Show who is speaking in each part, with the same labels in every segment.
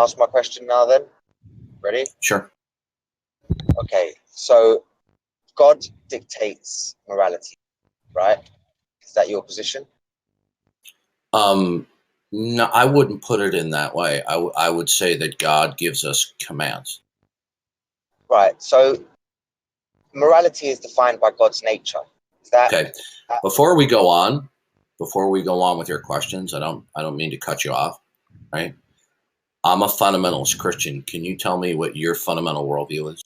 Speaker 1: ask my question now then? Ready?
Speaker 2: Sure.
Speaker 1: Okay, so God dictates morality, right? Is that your position?
Speaker 2: No, I wouldn't put it in that way. I would say that God gives us commands.
Speaker 1: Right, so morality is defined by God's nature. Is that
Speaker 2: Okay. Before we go on with your questions, I don't mean to cut you off, right? I'm a fundamentalist Christian. Can you tell me what your fundamental worldview is?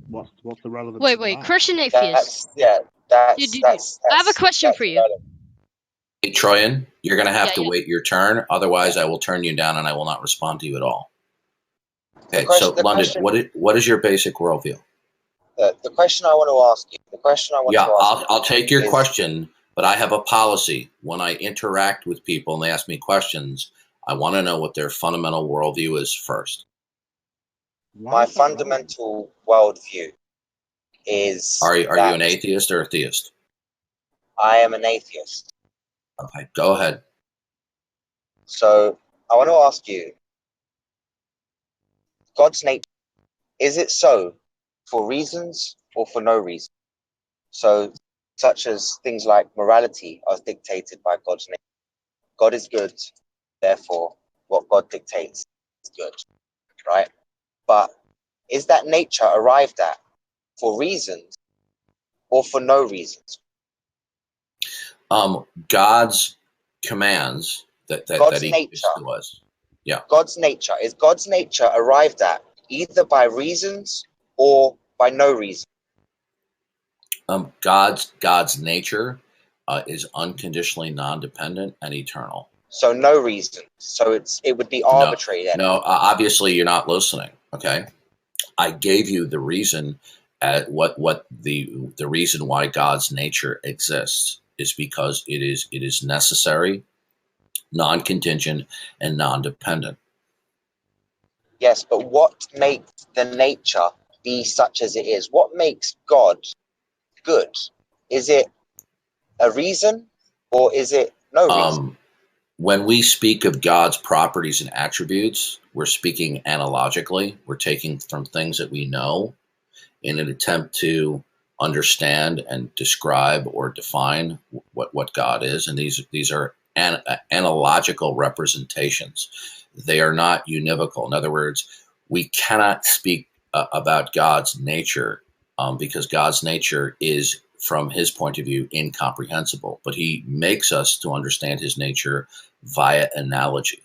Speaker 3: What's the relevance?
Speaker 4: Wait, Christian atheist.
Speaker 1: That's
Speaker 4: I have a question for you.
Speaker 2: Hey, Troyan, you're going to have to wait your turn. Otherwise, I will turn you down and I will not respond to you at all. Okay, so London, what is your basic worldview?
Speaker 1: The question I want to ask you.
Speaker 2: I'll take your question, but I have a policy. When I interact with people and they ask me questions, I want to know what their fundamental worldview is first.
Speaker 1: My fundamental worldview is...
Speaker 2: Are you an atheist or a theist?
Speaker 1: I am an atheist.
Speaker 2: Okay, go ahead.
Speaker 1: So I want to ask you, God's nature, is it so for reasons or for no reason? So such as things like morality are dictated by God's nature. God is good, therefore what God dictates is good, right? But is that nature arrived at for reasons or for no reasons?
Speaker 2: God's commands that he gives to us. Yeah.
Speaker 1: God's nature. Is God's nature arrived at either by reasons or by no reason?
Speaker 2: God's nature is unconditionally non-dependent and eternal.
Speaker 1: So no reason. So it would be arbitrary then.
Speaker 2: No, obviously you're not listening. Okay, I gave you the reason. What the reason why God's nature exists is because it is necessary, non-contingent, and non-dependent.
Speaker 1: Yes, but what makes the nature be such as it is? What makes God good? Is it a reason or is it no reason?
Speaker 2: When we speak of God's properties and attributes, we're speaking analogically. We're taking from things that we know in an attempt to understand and describe or define what God is. And these are analogical representations. They are not univocal. In other words, we cannot speak about God's nature because God's nature is, from his point of view, incomprehensible. But he makes us to understand his nature via analogy.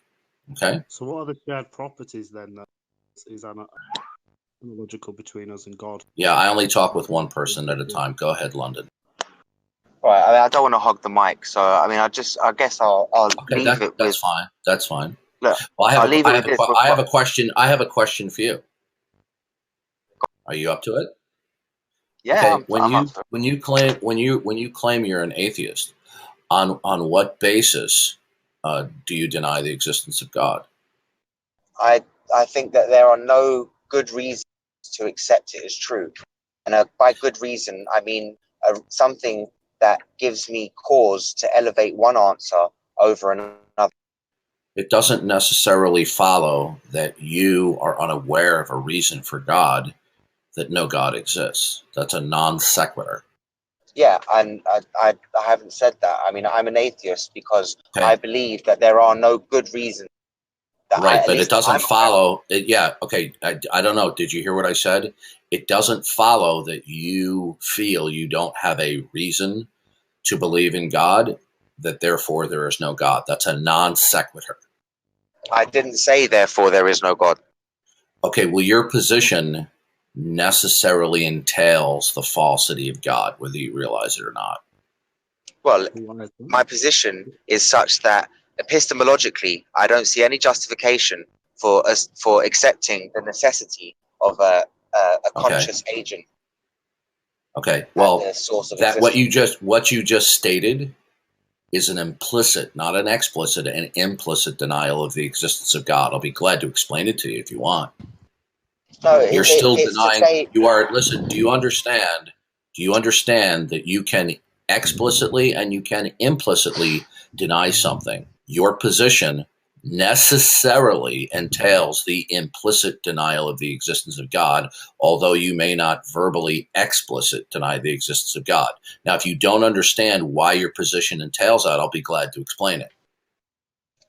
Speaker 2: Okay?
Speaker 3: So what are the shared properties then that is analogical between us and God?
Speaker 2: Yeah, I only talk with one person at a time. Go ahead, London.
Speaker 1: Right, I don't want to hog the mic, so I mean, I guess I'll leave it.
Speaker 2: That's fine. That's fine.
Speaker 1: Look,
Speaker 2: well, I have a question. I have a question for you. Are you up to it?
Speaker 1: Yeah.
Speaker 2: Okay. When you claim you're an atheist, on what basis do you deny the existence of God?
Speaker 1: I think that there are no good reasons to accept it as true, and by good reason I mean something that gives me cause to elevate one answer over another.
Speaker 2: It doesn't necessarily follow that you are unaware of a reason for God, that no God exists. That's a non sequitur.
Speaker 1: Yeah, and I haven't said that. I mean, I'm an atheist because I believe that there are no good reasons.
Speaker 2: Right, but it doesn't follow. I don't know. Did you hear what I said? It doesn't follow that you feel you don't have a reason to believe in God, that therefore there is no God. That's a non sequitur.
Speaker 1: I didn't say therefore there is no God.
Speaker 2: Okay, well, your position necessarily entails the falsity of God, whether you realize it or not.
Speaker 1: Well, my position is such that epistemologically, I don't see any justification for accepting the necessity of a conscious agent.
Speaker 2: Okay, well, that what you just stated is an implicit, not an explicit, an implicit denial of the existence of God. I'll be glad to explain it to you if you want.
Speaker 1: No,
Speaker 2: you're still denying. You are. Listen. Do you understand? Do you understand that you can explicitly and you can implicitly deny something? Your position necessarily entails the implicit denial of the existence of God, although you may not verbally explicit deny the existence of God. Now, if you don't understand why your position entails that, I'll be glad to explain it.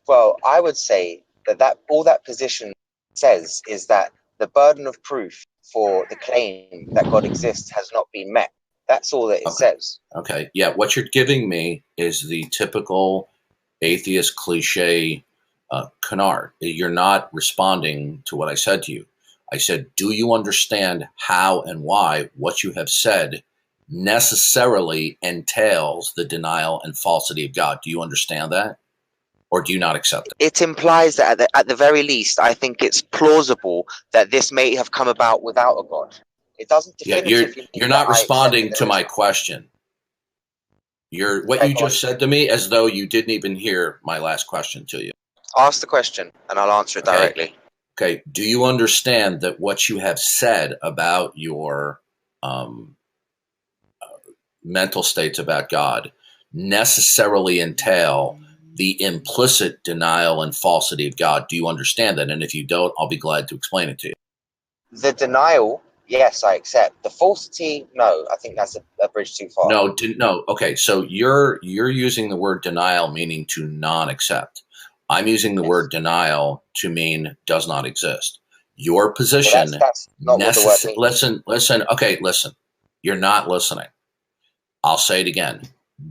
Speaker 1: Well, I would say that all that position says is that the burden of proof for the claim that God exists has not been met. That's all that it says.
Speaker 2: Okay. Yeah. What you're giving me is the typical atheist cliche canard. You're not responding to what I said to you. I said, do you understand how and why what you have said necessarily entails the denial and falsity of God? Do you understand that? Or do you not accept it?
Speaker 1: It implies that at the very least, I think it's plausible that this may have come about without a God. It doesn't definitively.
Speaker 2: You're not responding to my question. What you just said to me as though you didn't even hear my last question to you.
Speaker 1: Ask the question and I'll answer it directly.
Speaker 2: Okay. Do you understand that what you have said about your mental states about God necessarily entail the implicit denial and falsity of God? Do you understand that? And if you don't, I'll be glad to explain it to you.
Speaker 1: The denial, yes, I accept. The falsity, no. I think that's a bridge too far.
Speaker 2: No. Okay, so you're using the word denial meaning to non-accept. I'm using the word denial to mean does not exist. Your position.
Speaker 1: Well, that's not what the word means.
Speaker 2: Listen. Okay, listen. You're not listening. I'll say it again.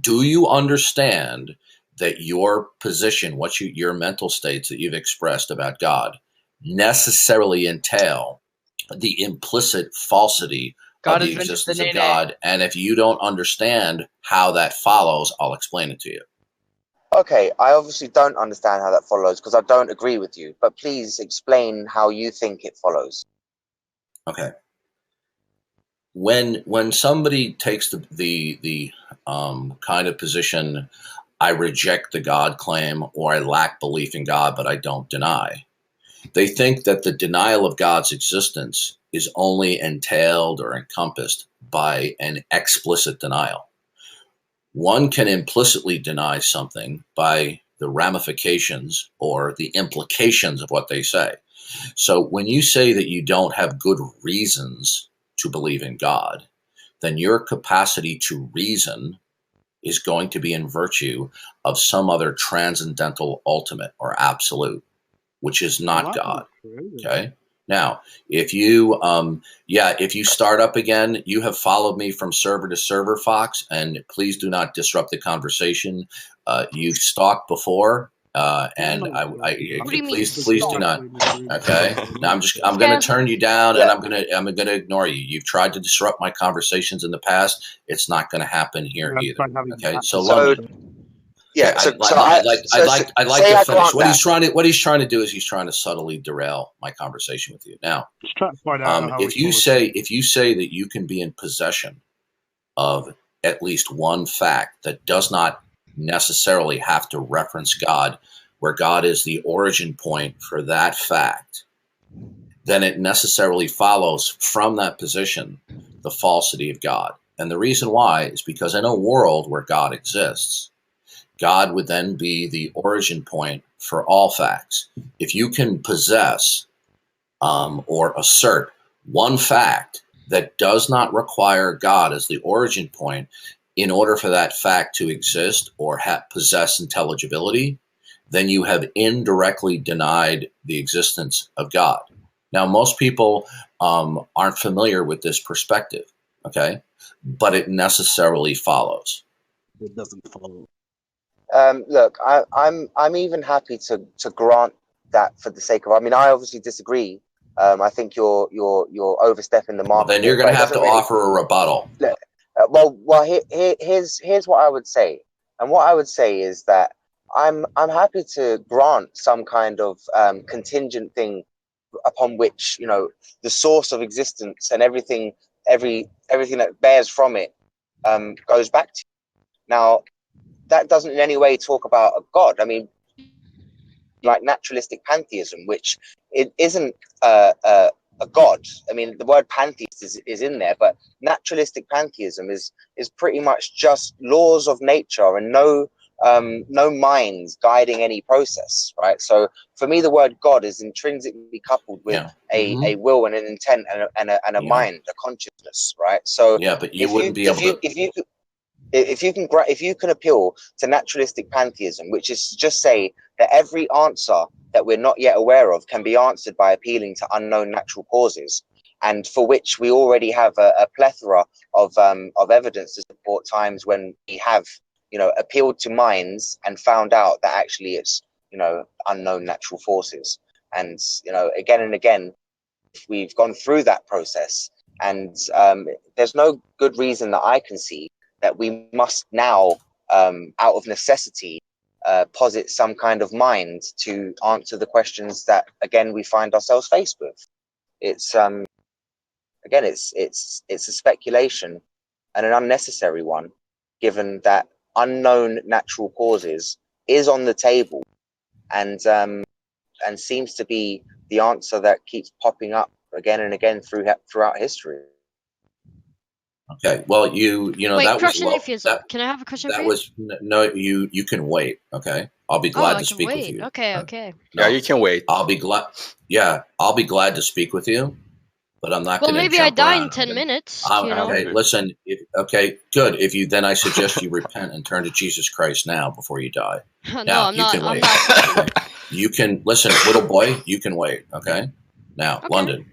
Speaker 2: Do you understand that your position, your mental states that you've expressed about God, necessarily entail the implicit falsity of the existence of God? And if you don't understand how that follows, I'll explain it to you.
Speaker 1: Okay, I obviously don't understand how that follows because I don't agree with you. But please explain how you think it follows.
Speaker 2: Okay. When somebody takes the kind of position, I reject the God claim or I lack belief in God, but I don't deny. They think that the denial of God's existence is only entailed or encompassed by an explicit denial. One can implicitly deny something by the ramifications or the implications of what they say. So when you say that you don't have good reasons to believe in God, then your capacity to reason is going to be in virtue of some other transcendental ultimate or absolute, which is not God. Okay. Now, if you start up again, you have followed me from server to server, Fox, and please do not disrupt the conversation. You've stalked before, and please do not. Okay. Now I'm going to turn you down, and I'm going to ignore you. You've tried to disrupt my conversations in the past. It's not going to happen here either. Okay. So London.
Speaker 1: Yeah,
Speaker 2: I'd like to finish. What he's trying to do is he's trying to subtly derail my conversation with you. Now, if you say that you can be in possession of at least one fact that does not necessarily have to reference God, where God is the origin point for that fact, then it necessarily follows from that position the falsity of God. And the reason why is because in a world where God exists, God would then be the origin point for all facts. If you can possess or assert one fact that does not require God as the origin point in order for that fact to exist or possess intelligibility, then you have indirectly denied the existence of God. Now, most people aren't familiar with this perspective, okay? But it necessarily follows.
Speaker 3: It doesn't follow.
Speaker 1: Look, I'm even happy to grant that for the sake of. I mean, I obviously disagree. I think you're overstepping the mark.
Speaker 2: Well, then you're going to have to offer a rebuttal.
Speaker 1: Here's what I would say, and what I would say is that I'm happy to grant some kind of contingent thing upon which the source of existence and everything that bears from it goes back to. Now, that doesn't in any way talk about a God. I mean, like naturalistic pantheism, which it isn't a God. I mean, the word pantheist is in there, but naturalistic pantheism is pretty much just laws of nature and no no minds guiding any process, right? So for me, the word God is intrinsically coupled with a will and an intent and a mind, a consciousness, right? So
Speaker 2: yeah, but you wouldn't be able to.
Speaker 1: If you can appeal to naturalistic pantheism, which is to just say that every answer that we're not yet aware of can be answered by appealing to unknown natural causes, and for which we already have a plethora of evidence to support times when we have, appealed to minds and found out that actually it's, unknown natural forces. And, again and again, we've gone through that process, and there's no good reason that I can see that we must now, out of necessity, posit some kind of mind to answer the questions that, again, we find ourselves faced with. It's again, it's a speculation, and an unnecessary one, given that unknown natural causes is on the table, and seems to be the answer that keeps popping up again and again throughout history.
Speaker 2: Okay, well,
Speaker 4: Wait,
Speaker 2: that
Speaker 4: Christian
Speaker 2: was
Speaker 4: atheism. Can I have a question for
Speaker 2: that
Speaker 4: you?
Speaker 2: was no, you can wait. Okay, I'll be glad to speak with you.
Speaker 4: Okay, okay.
Speaker 2: No,
Speaker 5: Yeah, you can wait.
Speaker 2: I'll be glad. Yeah, I'll be glad to speak with you, but I'm not
Speaker 4: Well,
Speaker 2: going to
Speaker 4: maybe I
Speaker 2: jump
Speaker 4: die
Speaker 2: around.
Speaker 4: in 10 minutes.
Speaker 2: Okay, listen. Okay, good. Then I suggest you repent and turn to Jesus Christ now before you die.
Speaker 4: No,
Speaker 2: Now
Speaker 4: I'm
Speaker 2: you
Speaker 4: not.
Speaker 2: can
Speaker 4: I'm
Speaker 2: wait.
Speaker 4: not Christian.
Speaker 2: You can listen, little boy. You can wait. Okay. Now,
Speaker 4: Okay.
Speaker 2: London.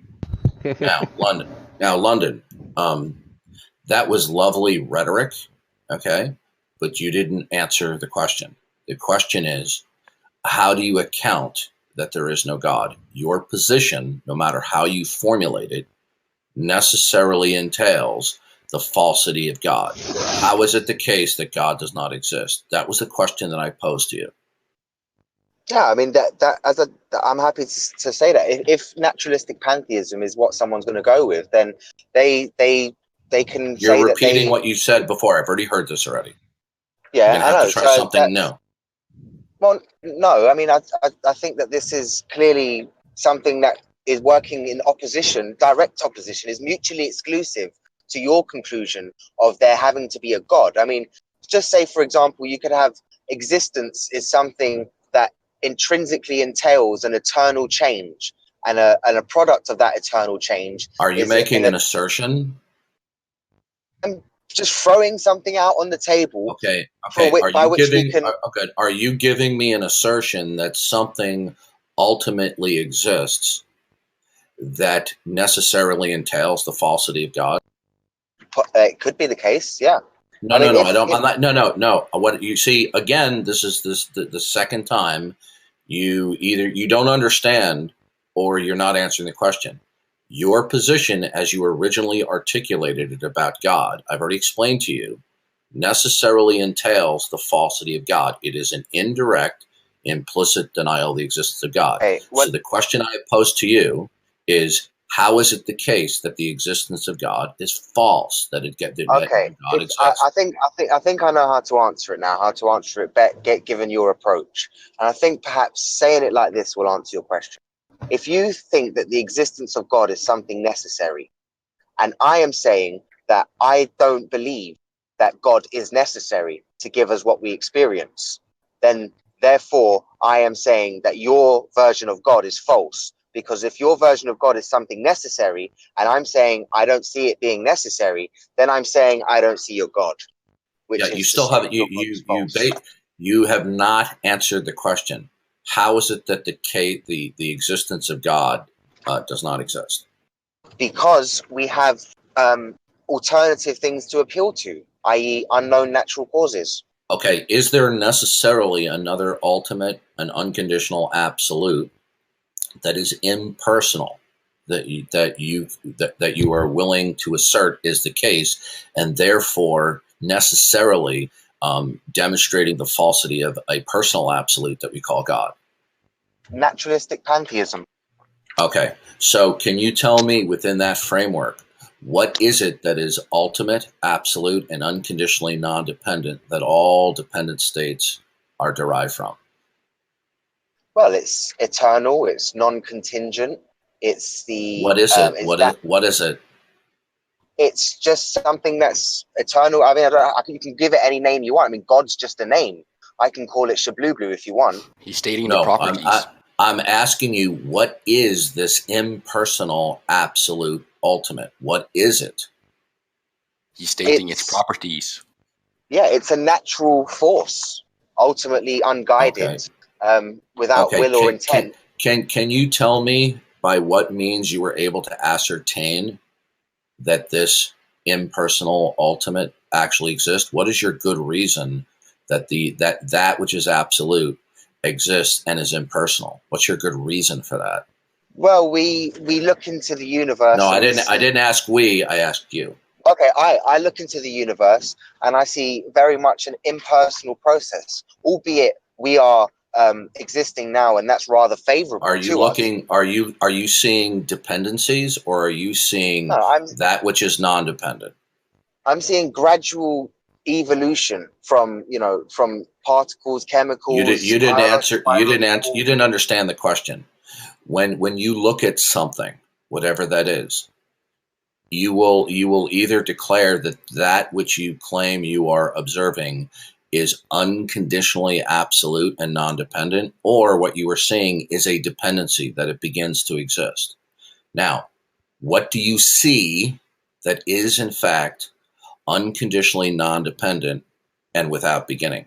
Speaker 2: Now, London. That was lovely rhetoric. Okay, but you didn't answer the question. The question is, how do you account that there is no God? Your position, no matter how you formulate it, necessarily entails the falsity of God. How is it the case that God does not exist? That was the question that I posed to you.
Speaker 1: Yeah, I mean I'm happy to say that if naturalistic pantheism is what someone's going to go with, then they can
Speaker 2: You're
Speaker 1: say
Speaker 2: repeating
Speaker 1: that
Speaker 2: what you said before. I've already heard this already.
Speaker 1: Yeah,
Speaker 2: You're going to have to try something new.
Speaker 1: Well, no, I mean I think that this is clearly something that is working in opposition, direct opposition, is mutually exclusive to your conclusion of there having to be a God. I mean, just say, for example, you could have existence is something that intrinsically entails an eternal change, and a product of that eternal change.
Speaker 2: Are you making an assertion?
Speaker 1: I'm just throwing something out on the table.
Speaker 2: Okay. Are you giving me an assertion that something ultimately exists that necessarily entails the falsity of God?
Speaker 1: It could be the case, yeah.
Speaker 2: No. What you see, again, this is the second time you don't understand or you're not answering the question. Your position, as you originally articulated it about God, I've already explained to you, necessarily entails the falsity of God. It is an indirect, implicit denial of the existence of God. So the question I pose to you is, how is it the case that the existence of God is false? That God exists?
Speaker 1: I think I know how to answer it now. How to answer it given your approach, and I think perhaps saying it like this will answer your question. If you think that the existence of God is something necessary, and I am saying that I don't believe that God is necessary to give us what we experience, then therefore I am saying that your version of God is false. Because if your version of God is something necessary, and I'm saying I don't see it being necessary, then I'm saying I don't see your God.
Speaker 2: You still haven't. You have not answered the question. How is it that the existence of God does not exist?
Speaker 1: Because we have alternative things to appeal to, i.e., unknown natural causes.
Speaker 2: Okay, is there necessarily another ultimate and unconditional absolute that is impersonal that you are willing to assert is the case, and therefore necessarily demonstrating the falsity of a personal absolute that we call God?
Speaker 1: Naturalistic pantheism.
Speaker 2: Okay, so can you tell me within that framework, what is it that is ultimate, absolute, and unconditionally non-dependent that all dependent states are derived from?
Speaker 1: Well, it's eternal. It's non-contingent. It's the
Speaker 2: what is it? What is it?
Speaker 1: It's just something that's eternal. I mean, you can give it any name you want. I mean, God's just a name. I can call it shabloo if you want.
Speaker 5: He's stating the
Speaker 2: No,
Speaker 5: properties.
Speaker 2: I'm asking you, what is this impersonal, absolute, ultimate? What is it?
Speaker 5: He's stating its properties.
Speaker 1: Yeah, it's a natural force, ultimately unguided, without will or intent.
Speaker 2: Can you tell me by what means you were able to ascertain that this impersonal ultimate actually exists? What is your good reason that that which is absolute exists and is impersonal? What's your good reason for that?
Speaker 1: Well, we look into the universe.
Speaker 2: No, I didn't ask we. I asked you.
Speaker 1: Okay, I look into the universe and I see very much an impersonal process, albeit we are existing now, and that's rather favorable.
Speaker 2: Are you looking? Are you seeing dependencies, or are you seeing that which is non-dependent?
Speaker 1: I'm seeing gradual evolution from particles, chemicals.
Speaker 2: You didn't answer. You didn't understand the question. When you look at something, whatever that is, you will either declare that which you claim you are observing is unconditionally absolute and non-dependent, or what you are seeing is a dependency that it begins to exist. Now, what do you see that is in fact unconditionally non-dependent and without beginning?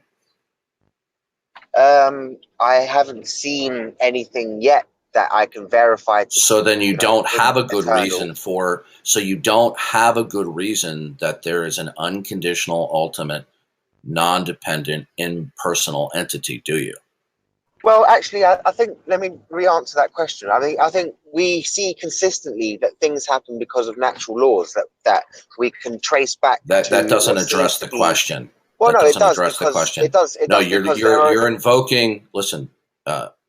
Speaker 1: I haven't seen anything yet that I can verify.
Speaker 2: So then you don't have a good reason for. So you don't have a good reason that there is an unconditional, ultimate, non-dependent, impersonal entity, do you?
Speaker 1: Well, actually, I think, let me re-answer that question. I think we see consistently that things happen because of natural laws that we can trace back.
Speaker 2: That doesn't address the question.
Speaker 1: Well, no, it does
Speaker 2: address the question.
Speaker 1: It does.
Speaker 2: No, you're invoking. Listen,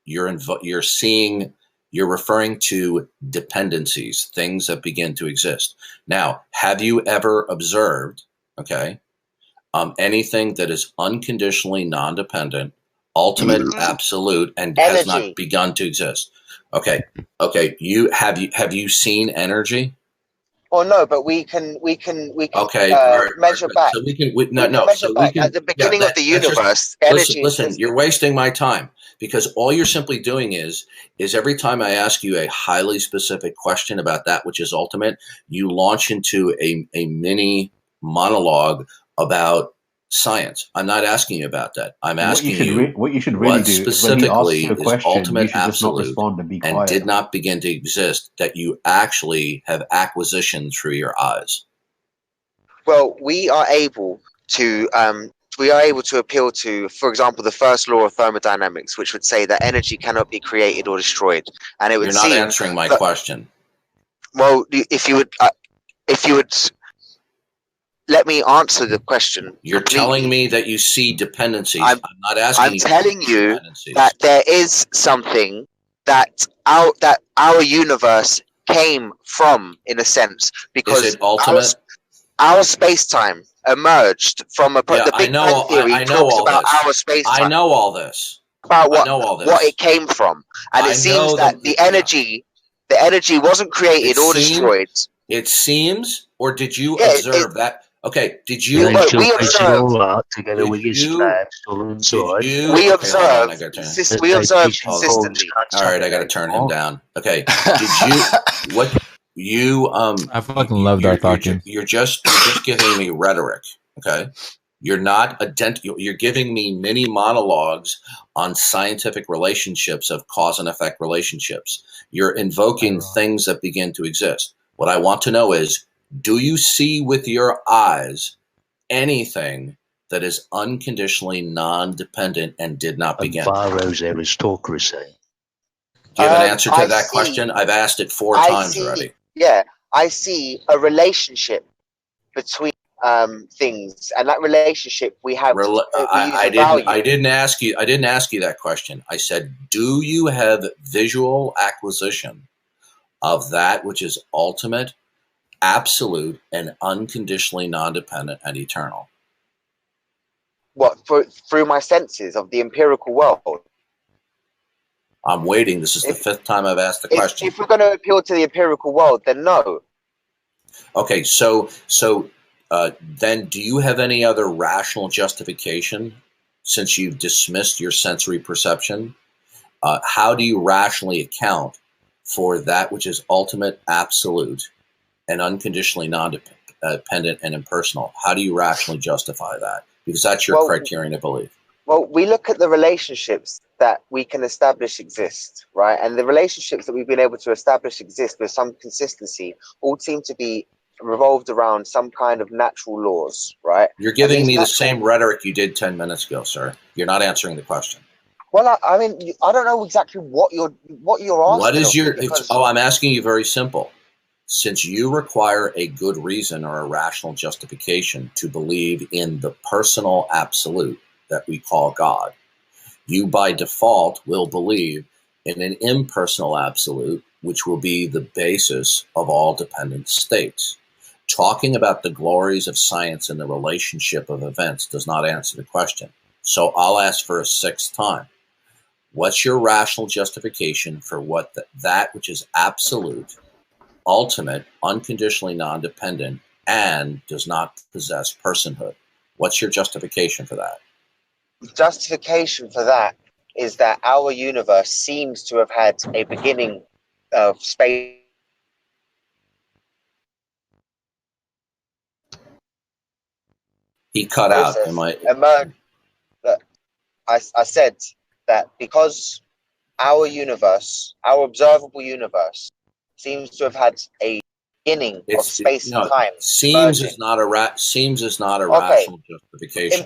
Speaker 2: you're referring to dependencies, things that begin to exist. Now, have you ever observed, anything that is unconditionally non-dependent, ultimate, absolute, and
Speaker 1: energy
Speaker 2: has not begun to exist? Okay. Have you seen energy?
Speaker 1: Well, no, but we can measure back.
Speaker 2: So we can
Speaker 1: at the beginning of the universe. Energy.
Speaker 2: Listen, you're wasting my time, because all you're simply doing is every time I ask you a highly specific question about that which is ultimate, you launch into a mini monologue about science. I'm not asking you about that. I'm asking
Speaker 6: what you should really do
Speaker 2: specifically
Speaker 6: is when he asks you a question,
Speaker 2: is ultimate,
Speaker 6: you should just not
Speaker 2: absolute,
Speaker 6: respond and be quiet.
Speaker 2: and did not begin to exist, that you actually have acquisition through your eyes.
Speaker 1: Well, we are able to appeal to, for example, the first law of thermodynamics, which would say that energy cannot be created or destroyed, and it would.
Speaker 2: You're not answering my question.
Speaker 1: Well, if you would. Let me answer the question.
Speaker 2: You're telling me that you see dependencies. I'm not asking.
Speaker 1: I'm telling you that there is something that our universe came from, in a sense, because
Speaker 2: is it ultimate?
Speaker 1: Our space-time emerged from the Big Bang Theory talks about our space-time.
Speaker 2: I know all this.
Speaker 1: About what it came from, and it seems that the energy wasn't created or destroyed.
Speaker 2: It seems, or did you observe that? Okay, did you?
Speaker 1: We observed
Speaker 7: together with his slab still inside.
Speaker 1: We observed consistently.
Speaker 2: All right, I got to turn him down. Okay, did you? What you?
Speaker 8: I fucking love Darth talking.
Speaker 2: You're just giving me rhetoric. Okay, you're not You're giving me mini monologues on scientific relationships of cause and effect relationships. You're invoking things that begin to exist. What I want to know is, do you see with your eyes anything that is unconditionally non-dependent and did not begin?
Speaker 7: Borrows aristocracy.
Speaker 2: Do you have an answer to that question? I've asked it 4 times already.
Speaker 1: Yeah, I see a relationship between things, and that relationship we have.
Speaker 2: I didn't ask you that question. I said, do you have visual acquisition of that which is ultimate, absolute, and unconditionally non-dependent and eternal?
Speaker 1: What, through my senses of the empirical world?
Speaker 2: I'm waiting. This is the 5th time I've asked the question.
Speaker 1: If we're going to appeal to the empirical world, then no.
Speaker 2: Okay, so then do you have any other rational justification since you've dismissed your sensory perception, how do you rationally account for that which is ultimate, absolute, and unconditionally non-dependent and impersonal? How do you rationally justify that? Because that's your criterion of belief.
Speaker 1: Well, we look at the relationships that we can establish exist, right? And the relationships that we've been able to establish exist with some consistency all seem to be revolved around some kind of natural laws, right?
Speaker 2: You're giving me the same rhetoric you did 10 minutes ago, sir. You're not answering the question.
Speaker 1: Well, I mean, I don't know exactly what you're asking.
Speaker 2: What is your? I'm asking you very simple. Since you require a good reason or a rational justification to believe in the personal absolute that we call God, you by default will believe in an impersonal absolute, which will be the basis of all dependent states. Talking about the glories of science and the relationship of events does not answer the question. So I'll ask for a sixth time. What's your rational justification for what that which is absolute, ultimate, unconditionally non-dependent, and does not possess personhood? What's your justification for that?
Speaker 1: Justification for that is that our universe seems to have had a beginning of space.
Speaker 2: He cut out.
Speaker 1: I said that because our universe, our observable universe, seems to have had a beginning of space and time.
Speaker 2: Seems is not a rational justification.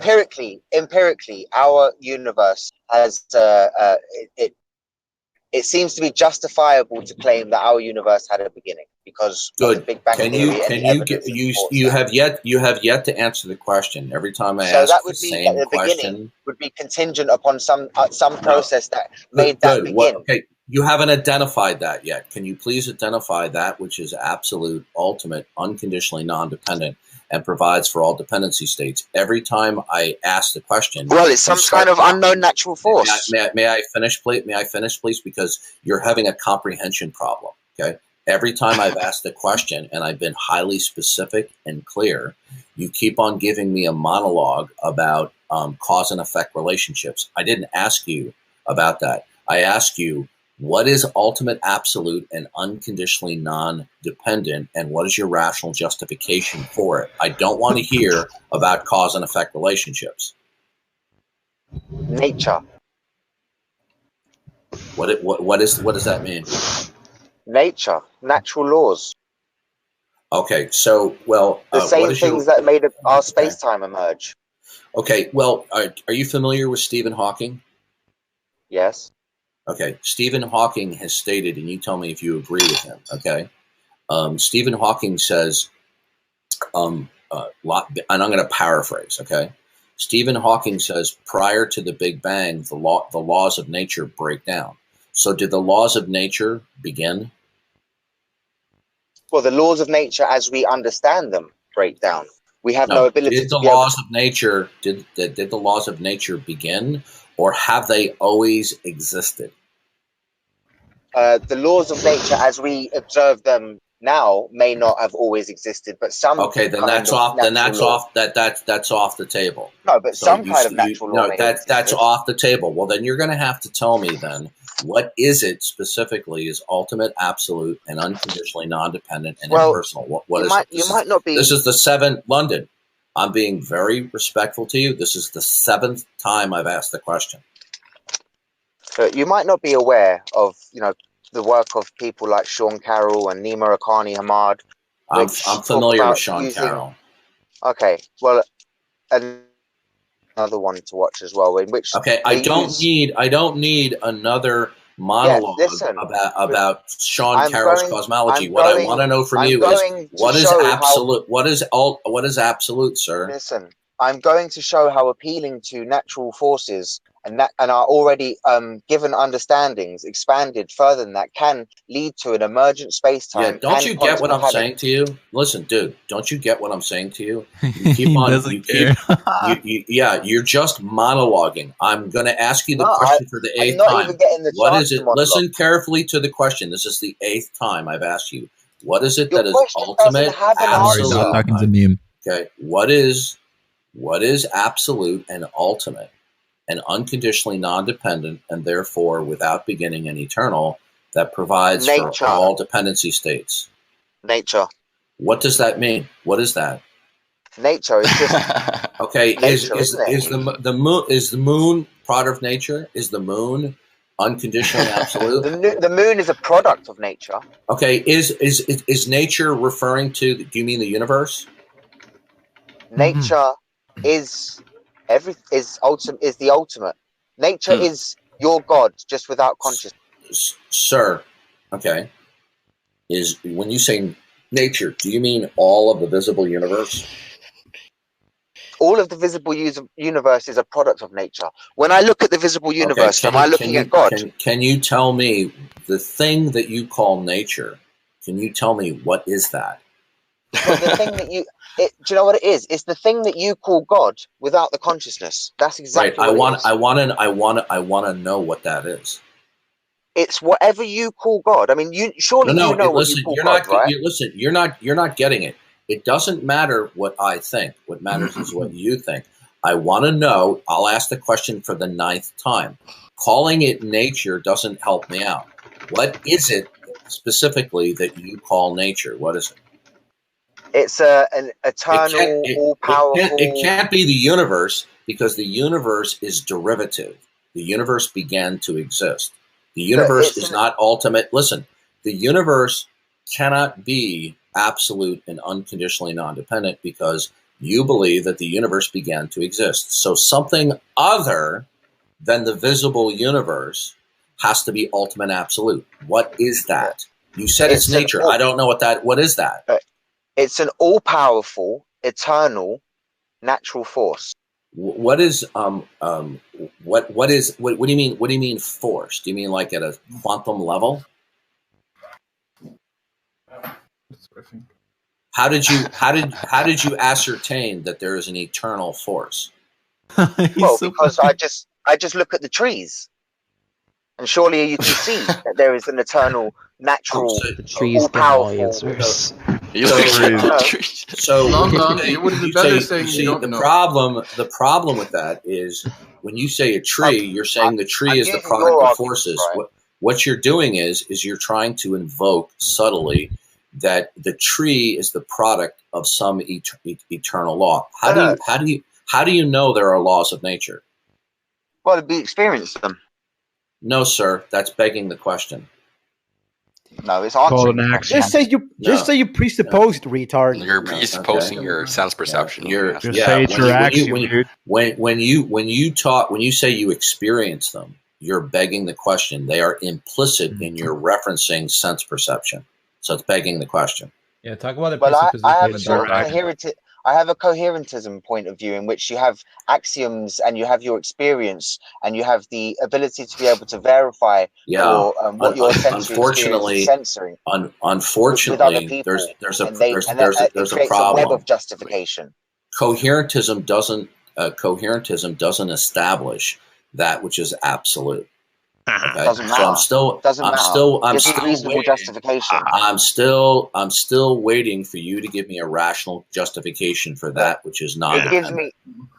Speaker 1: Empirically, our universe has it seems to be justifiable to claim that our universe had a beginning because of the Big Bang theory.
Speaker 2: You have yet to answer the question. Every time I ask the same question,
Speaker 1: would be contingent upon some process that made that begin.
Speaker 2: Okay, you haven't identified that yet. Can you please identify that which is absolute, ultimate, unconditionally non-dependent, and provides for all dependency states? Every time I ask the question,
Speaker 1: well, it's some kind of unknown natural force.
Speaker 2: May I finish, please? May I finish, please? Because you're having a comprehension problem. Okay. Every time I've asked the question and I've been highly specific and clear, you keep on giving me a monologue about cause and effect relationships. I didn't ask you about that. I asked you, what is ultimate, absolute, and unconditionally non-dependent, and what is your rational justification for it? I don't want to hear about cause and effect relationships.
Speaker 1: Nature.
Speaker 2: What does that mean?
Speaker 1: Nature, natural laws.
Speaker 2: Okay, so
Speaker 1: the same things that made our space-time emerge.
Speaker 2: Okay, well, are you familiar with Stephen Hawking?
Speaker 1: Yes.
Speaker 2: Okay, Stephen Hawking has stated, and you tell me if you agree with him, okay? Stephen Hawking says, and I'm going to paraphrase, okay? Stephen Hawking says, prior to the Big Bang, the laws of nature break down. So did the laws of nature begin?
Speaker 1: Well, the laws of nature as we understand them break down. We have no ability
Speaker 2: did the laws of nature, did the laws of nature begin, or have they always existed?
Speaker 1: The laws of nature, as we observe them now, may not have always existed, but some.
Speaker 2: Okay, then that's off. Then that's off. That's off the table.
Speaker 1: No, but so some kind of natural law.
Speaker 2: No, that's off the table. Well, then you're going to have to tell me then what is it specifically is ultimate, absolute, and unconditionally non-dependent and impersonal. What is it?
Speaker 1: You might not be.
Speaker 2: This is the seventh, London. I'm being very respectful to you. This is the seventh time I've asked the question.
Speaker 1: You might not be aware of, the work of people like Sean Carroll and Nima Akani Hamad.
Speaker 2: I'm familiar with Sean Carroll.
Speaker 1: Okay, well, another one to watch as well. In which
Speaker 2: I don't need another monologue about Sean Carroll's cosmology. What I want to know from you is what is absolute? What is absolute, sir?
Speaker 1: Listen, I'm going to show how appealing to natural forces and are already given understandings expanded further than that can lead to an emergent space-time.
Speaker 2: Yeah, don't you get what I'm saying to you? Listen, dude, don't you get what I'm saying to you? You keep on. You're just monologuing. I'm going to ask you the question for the eighth time.
Speaker 1: Even getting the
Speaker 2: what is it? Listen carefully to the question. This is the eighth time I've asked you. What is it that is ultimate, absolute?
Speaker 8: Talking to meme.
Speaker 2: Okay, what is absolute and ultimate? and unconditionally non-dependent, and therefore without beginning and eternal, that provides for all dependency states.
Speaker 1: Nature.
Speaker 2: What does that mean? What is that?
Speaker 1: Nature is just
Speaker 2: okay.
Speaker 1: Nature,
Speaker 2: Is the moon part of nature? Is the moon unconditionally absolute?
Speaker 1: The moon is a product of nature.
Speaker 2: Okay. Is nature referring to? Do you mean the universe?
Speaker 1: Nature is the ultimate. Nature is your God, just without consciousness.
Speaker 2: Sir, okay. Is when you say nature, do you mean all of the visible universe?
Speaker 1: All of the visible universe is a product of nature. When I look at the visible universe, am I looking at God?
Speaker 2: Can you tell me the thing that you call nature? Can you tell me what is that?
Speaker 1: Well, the thing that do you know what it is? It's the thing that you call God without the consciousness. That's exactly
Speaker 2: right.
Speaker 1: what it is.
Speaker 2: I want to know what that is.
Speaker 1: It's whatever you call God. I mean, you know what you call God, right?
Speaker 2: You're not getting it. It doesn't matter what I think. What matters is what you think. I want to know. I'll ask the question for the 9th time. Calling it nature doesn't help me out. What is it specifically that you call nature? What is it?
Speaker 1: It's an eternal, all-powerful...
Speaker 2: It can't be the universe, because the universe is derivative. The universe began to exist. The universe is not ultimate. Listen, the universe cannot be absolute and unconditionally non-dependent, because you believe that the universe began to exist. So something other than the visible universe has to be ultimate absolute. What is that? You said it's nature. I don't know what is that?
Speaker 1: It's an all-powerful, eternal, natural force.
Speaker 2: What is what do you mean? What do you mean force? Do you mean like at a quantum level? How did you ascertain that there is an eternal force?
Speaker 1: Well, because I just look at the trees, and surely you can see that there is an eternal, natural, all-powerful.
Speaker 2: So the problem with that is when you say a tree, you're saying the tree is the product of forces. Right. What you're doing is you're trying to invoke subtly that the tree is the product of some eternal law. How do you know there are laws of nature?
Speaker 1: Well, we experience them.
Speaker 2: No, sir. That's begging the question.
Speaker 1: No, it's answering.
Speaker 6: Just say you presuppose it, retard.
Speaker 5: You're presupposing your sense perception.
Speaker 2: When you say you experience them, you're begging the question. They are implicit in your referencing sense perception. So it's begging the question.
Speaker 8: Yeah, talk about the
Speaker 1: presupposition. I have a coherentism point of view in which you have axioms and you have your experience and you have the ability to be able to verify what your sensory experience is censoring.
Speaker 2: Unfortunately, there's a problem.
Speaker 1: A web of justification.
Speaker 2: Coherentism doesn't establish that which is absolute. Okay?
Speaker 1: Doesn't matter.
Speaker 2: So I'm still waiting for you to give me a rational justification for that which is not.
Speaker 1: It gives me.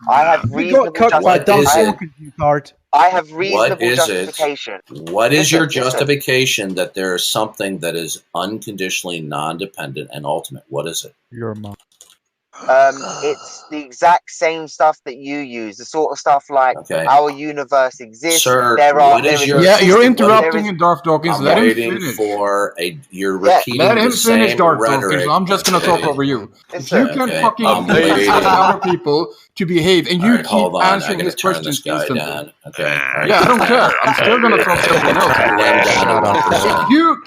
Speaker 1: I have reasonable justification. I have reasonable justification.
Speaker 2: What is your justification that there is something that is unconditionally non-dependent and ultimate? What is it?
Speaker 8: Your mom.
Speaker 1: It's the exact same stuff that you use, the sort of stuff like our universe exists.
Speaker 2: Sir,
Speaker 6: you're interrupting Darth Dawkins. Let him finish.
Speaker 2: You're repeating
Speaker 6: let him
Speaker 2: the same
Speaker 6: finish, Darth
Speaker 2: rhetoric.
Speaker 6: Dawkins. I'm just going to talk over you. If you can fucking expect other people to behave and you keep answering his questions instantly. I don't care. I'm still going to talk to everyone else.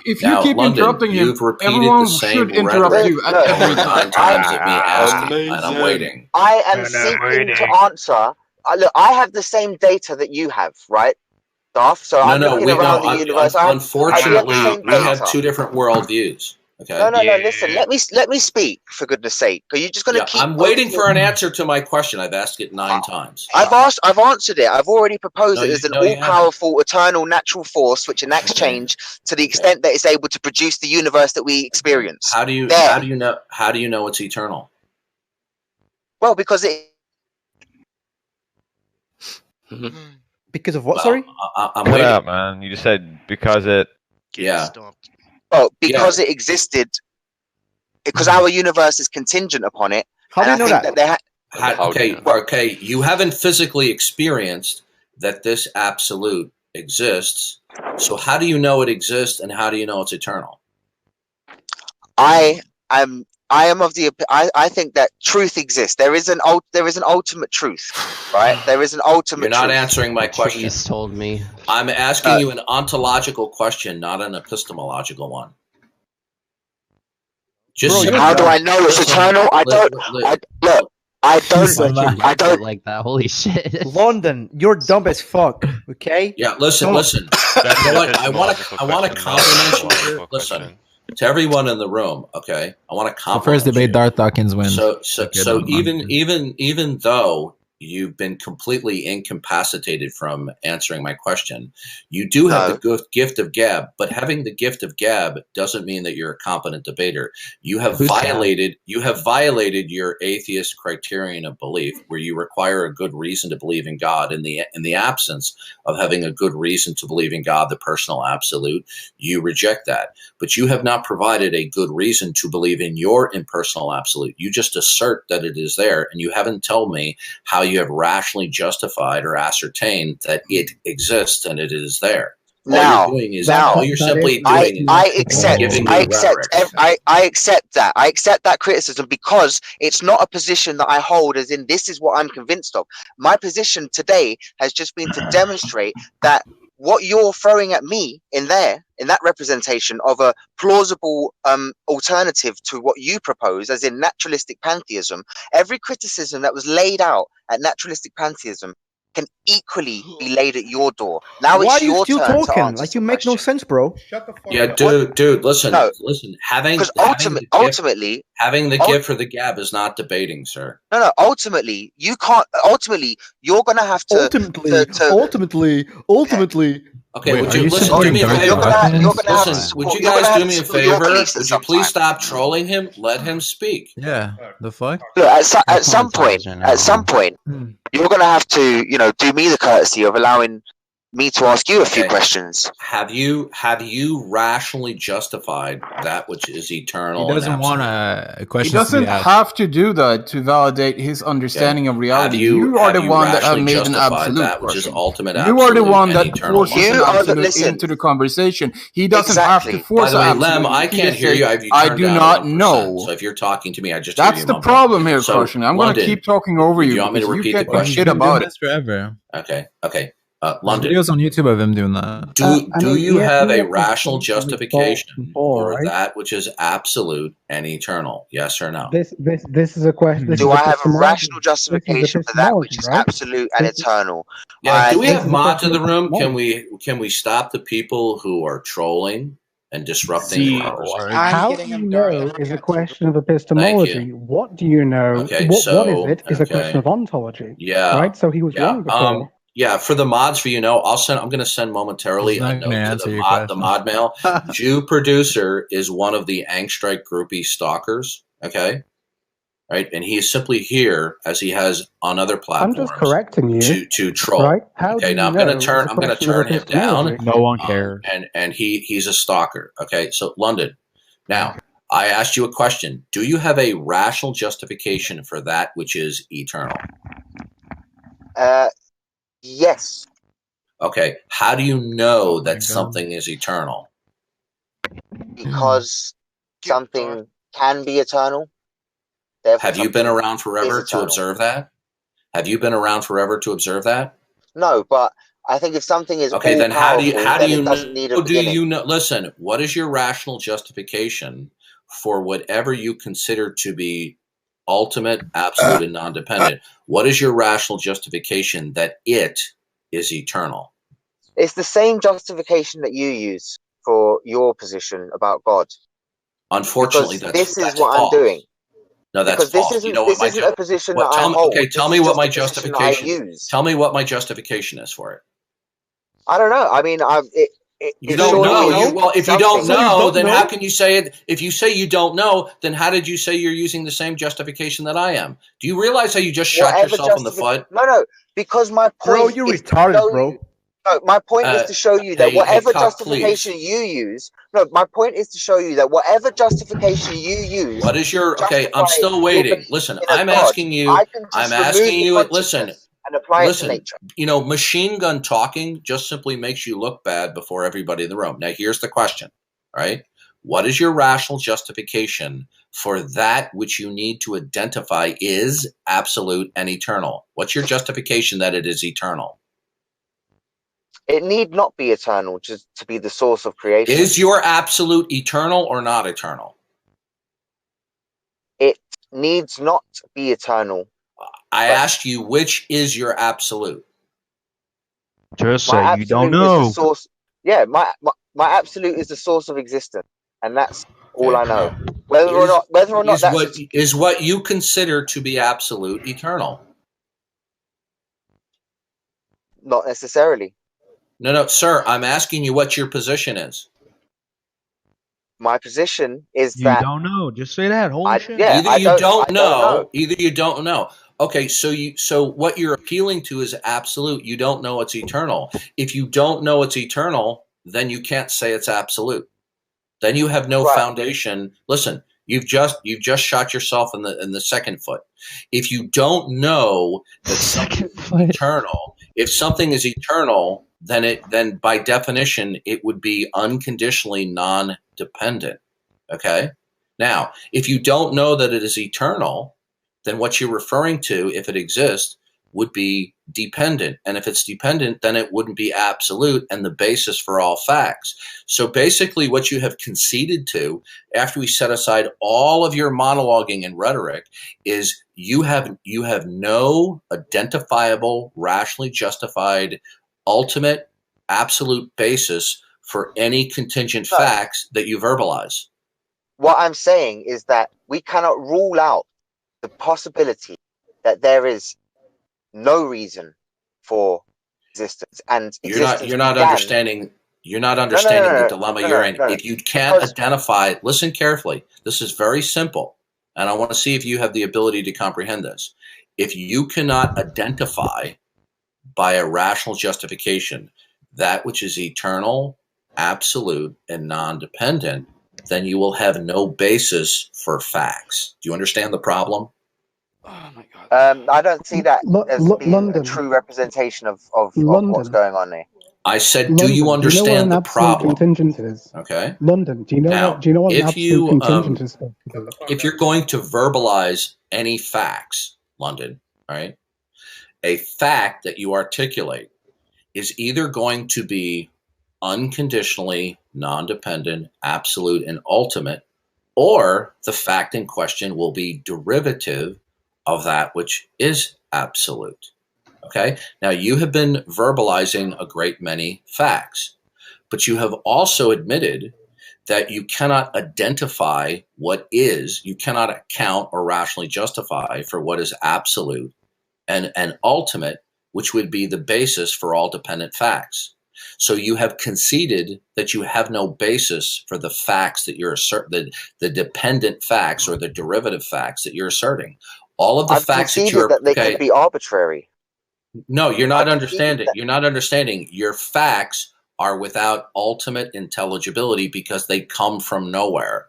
Speaker 6: If you keep interrupting him, everyone should interrupt you at every time.
Speaker 2: Of me asking, and I'm waiting.
Speaker 1: I am seeking to answer. Look, I have the same data that you have, right, Darth? So I'm looking around the universe.
Speaker 2: Unfortunately, we have two different worldviews. Okay.
Speaker 1: No. Listen, let me speak, for goodness sake. Are you just going to keep?
Speaker 2: I'm waiting for an answer to my question. I've asked it 9 times.
Speaker 1: I've answered it. I've already proposed it as an all-powerful, eternal, natural force which enacts change to the extent that it's able to produce the universe that we experience.
Speaker 2: How do you know it's eternal?
Speaker 1: Well, because it.
Speaker 9: Because of what? Sorry.
Speaker 2: I'm
Speaker 8: Cut
Speaker 2: waiting.
Speaker 8: out, man. You just said because it.
Speaker 2: Yeah.
Speaker 1: Well, because it existed, because our universe is contingent upon it.
Speaker 9: How do you know that?
Speaker 2: Okay. You haven't physically experienced that this absolute exists. So how do you know it exists, and how do you know it's eternal?
Speaker 1: I am of the. I think that truth exists. There is an ultimate truth, right? There is an ultimate.
Speaker 2: You're not
Speaker 1: truth.
Speaker 2: answering my question.
Speaker 10: Cheese told me.
Speaker 2: I'm asking you an ontological question, not an epistemological one. Just
Speaker 1: how do I know it's eternal? I don't. I don't
Speaker 10: like that. Holy shit.
Speaker 9: London, you're dumb as fuck. Okay.
Speaker 2: Yeah. Listen. I want to compliment you. Listen. To everyone in the room, okay, I want to compliment.
Speaker 8: The first debate, Darth Dawkins wins.
Speaker 2: So even though you've been completely incapacitated from answering my question, you do have the gift of gab. But having the gift of gab doesn't mean that you're a competent debater. You have violated your atheist criterion of belief, where you require a good reason to believe in God. In the absence of having a good reason to believe in God, the personal absolute, you reject that. But you have not provided a good reason to believe in your impersonal absolute. You just assert that it is there, and you haven't told me how you have rationally justified or ascertained that it exists and it is there. All you're simply doing is
Speaker 1: I accept that. I accept that criticism because it's not a position that I hold as in this is what I'm convinced of. My position today has just been to demonstrate that what you're throwing at me in that representation of a plausible alternative to what you propose, as in naturalistic pantheism, every criticism that was laid out at naturalistic pantheism can equally be laid at your door. Now
Speaker 9: why
Speaker 1: it's
Speaker 9: are you
Speaker 1: your
Speaker 9: still
Speaker 1: turn to
Speaker 9: talking?
Speaker 1: answer
Speaker 9: Like you make no sense, bro.
Speaker 2: Shut the fuck up. Dude, listen. Having the gift for the gab is not debating, sir.
Speaker 1: No. Ultimately, you can't. Ultimately, you're gonna have to. Ultimately.
Speaker 2: Okay, would you listen? Do me a favor. Would you guys do me a favor? Would you please stop trolling him? Let him speak.
Speaker 8: Yeah. The fuck.
Speaker 1: Look, at some point, you're gonna have to, do me the courtesy of allowing me to ask you a few questions.
Speaker 2: Have you rationally justified that which is eternal?
Speaker 8: He doesn't want a question.
Speaker 6: He doesn't have to do that to validate his understanding of reality. You are the one that have made an absolute
Speaker 2: that which is ultimate.
Speaker 6: You are the one that forces an absolute into the conversation. He doesn't have to force an absolute.
Speaker 2: Lem, I can't hear you.
Speaker 6: I do not know.
Speaker 2: So if you're talking to me, I just
Speaker 6: that's the problem here, Koshin. I'm going to keep talking over you.
Speaker 2: You want me to repeat the question?
Speaker 6: Shit about it
Speaker 8: forever.
Speaker 2: Okay.
Speaker 8: London. Videos on YouTube of him doing that.
Speaker 2: Do you have a rational justification for that which is absolute and eternal? Yes or no?
Speaker 11: This is a question.
Speaker 1: Do I have a rational justification for that which is absolute and eternal?
Speaker 2: Yeah. Do we have mods in the room? Can we stop the people who are trolling and disrupting?
Speaker 11: How do you know is a question of epistemology. What do you know?
Speaker 2: Okay,
Speaker 11: what is it is a question of ontology.
Speaker 2: Yeah.
Speaker 11: Right. So he was wrong before.
Speaker 2: Yeah, for the mods, for I'm going to send momentarily a note to the mod mail. Jew producer is one of the Angstrike groupie stalkers. Okay, right, and he is simply here as he has on other platforms.
Speaker 11: I'm just correcting you
Speaker 2: to troll.
Speaker 11: Right?
Speaker 2: Okay, now I'm going to turn him down.
Speaker 8: No one cares.
Speaker 2: And he's a stalker. Okay, so London. Now I asked you a question. Do you have a rational justification for that which is eternal?
Speaker 1: Yes.
Speaker 2: Okay. How do you know that something is eternal?
Speaker 1: Because something can be eternal.
Speaker 2: Have you been around forever to observe that? Have you been around forever to observe that?
Speaker 1: No, but I think if something is
Speaker 2: okay, then how do you
Speaker 1: know?
Speaker 2: Listen, what is your rational justification for whatever you consider to be ultimate, absolute, and non-dependent? What is your rational justification that it is eternal?
Speaker 1: It's the same justification that you use for your position about God.
Speaker 2: Unfortunately,
Speaker 1: this is what I'm doing.
Speaker 2: No, that's
Speaker 1: false.
Speaker 2: This isn't a
Speaker 1: position that I hold.
Speaker 2: Okay, tell me what my justification is. Tell me what my justification is for it.
Speaker 1: I don't know. I mean,
Speaker 2: You don't know. Well, if you don't know, then how can you say it? If you say you don't know, then how did you say you're using the same justification that I am? Do you realize how you just shot yourself in the foot?
Speaker 1: No, because my point.
Speaker 9: Bro, you're retarded, bro.
Speaker 1: No, my point is to show you that whatever justification you use. No, my point is to show you that whatever justification you use.
Speaker 2: What is your? Okay, I'm still waiting. Listen, I'm asking you. I'm asking you. Listen.
Speaker 1: And apply it to nature.
Speaker 2: You know, machine gun talking just simply makes you look bad before everybody in the room. Now, here's the question, right? What is your rational justification for that which you need to identify is absolute and eternal? What's your justification that it is eternal?
Speaker 1: It need not be eternal just to be the source of creation.
Speaker 2: Is your absolute eternal or not eternal?
Speaker 1: It needs not be eternal.
Speaker 2: I asked you, which is your absolute?
Speaker 7: Just say you don't know.
Speaker 1: Yeah, my absolute is the source of existence, and that's all I know. Whether or not that's
Speaker 2: is what you consider to be absolute eternal.
Speaker 1: Not necessarily.
Speaker 2: No, sir. I'm asking you what your position is.
Speaker 1: My position is that
Speaker 7: you don't know. Just say that. Holy shit.
Speaker 1: Yeah,
Speaker 2: either you don't know. Either you don't know. Okay, so what you're appealing to is absolute. You don't know it's eternal. If you don't know it's eternal, then you can't say it's absolute. Then you have no foundation. Listen, you've just shot yourself in the second foot. If you don't know that something is eternal, if something is eternal, then by definition it would be unconditionally non-dependent. Okay? Now, if you don't know that it is eternal, then what you're referring to, if it exists, would be dependent. And if it's dependent, then it wouldn't be absolute and the basis for all facts. So basically what you have conceded to, after we set aside all of your monologuing and rhetoric, is you have no identifiable, rationally justified, ultimate, absolute basis for any contingent facts that you verbalize.
Speaker 1: What I'm saying is that we cannot rule out the possibility that there is no reason for existence, and
Speaker 2: you're not understanding the dilemma you're in. If you can't identify, listen carefully. This is very simple, and I want to see if you have the ability to comprehend this. If you cannot identify by a rational justification that which is eternal, absolute, and non-dependent, then you will have no basis for facts. Do you understand the problem?
Speaker 11: Oh my God.
Speaker 1: I don't see that as being a true representation of what's going on there.
Speaker 2: I said, do you understand the problem?
Speaker 11: Contingent is?
Speaker 2: Okay.
Speaker 11: London, do you know what an absolute contingent is?
Speaker 2: If you're going to verbalize any facts, London, right? A fact that you articulate is either going to be unconditionally non-dependent, absolute, and ultimate, or the fact in question will be derivative of that which is absolute. Okay? Now, you have been verbalizing a great many facts, but you have also admitted that you cannot identify what is, you cannot account or rationally justify for what is absolute and ultimate, which would be the basis for all dependent facts. So you have conceded that you have no basis for the facts that you're asserting, the dependent facts or the derivative facts that you're asserting. All of the facts that you're
Speaker 1: that they could be arbitrary.
Speaker 2: No, you're not understanding. You're not understanding. Your facts are without ultimate intelligibility because they come from nowhere.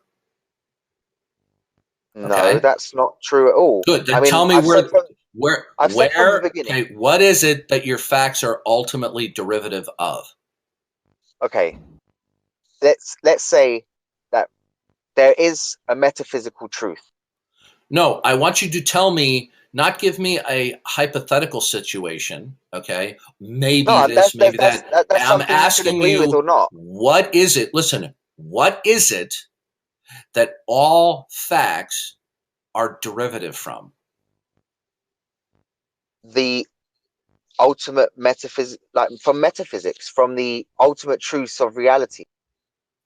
Speaker 1: No, that's not true at all.
Speaker 2: Good. Then tell me where. Okay, what is it that your facts are ultimately derivative of?
Speaker 1: Okay, let's say that there is a metaphysical truth.
Speaker 2: No, I want you to tell me, not give me a hypothetical situation. Okay, maybe this, maybe that. I'm asking you,
Speaker 1: or not.
Speaker 2: What is it? Listen, what is it that all facts are derivative from?
Speaker 1: The ultimate metaphysics, from metaphysics, from the ultimate truths of reality.